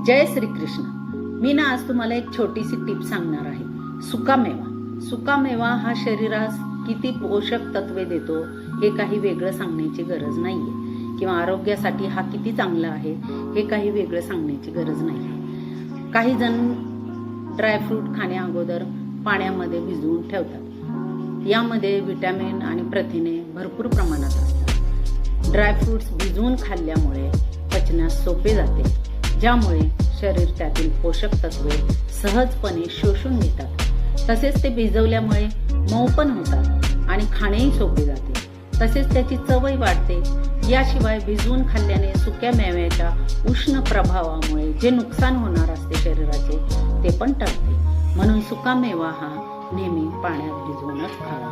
जय श्री कृष्ण। मी ना आज तुम्हाला एक छोटीशी टिप सांगणार आहे। सुका मेवा हा शरीरास किती पोषक तत्वे देतो हे काही वेगळं सांगण्याची गरज नाहीये, किंवा आरोग्यासाठी हा किती चांगला आहे हे काही वेगळं सांगण्याची गरज नाही। काही जण ड्रायफ्रूट खाण्या अगोदर पाण्यामध्ये भिजवून ठेवतात। यामध्ये विटॅमिन आणि प्रथिने भरपूर प्रमाणात असतात। ड्रायफ्रुट्स भिजवून खाल्ल्यामुळे पचनास सोपे जाते, ज्यामुळे शरीर त्यातील पोषक तत्वे सहजपणे शोषून घेतात। तसेच ते भिजवल्यामुळे मऊ पण होतात आणि खाणेही सोपे जाते। तसेच त्याची चवही वाढते। याशिवाय भिजवून खाल्ल्याने सुक्या मेव्याच्या उष्ण प्रभावामुळे जे नुकसान होणार असते शरीराचे ते पण टळते। म्हणून सुका मेवा हा नेहमी पाण्यात भिजवूनच खावा।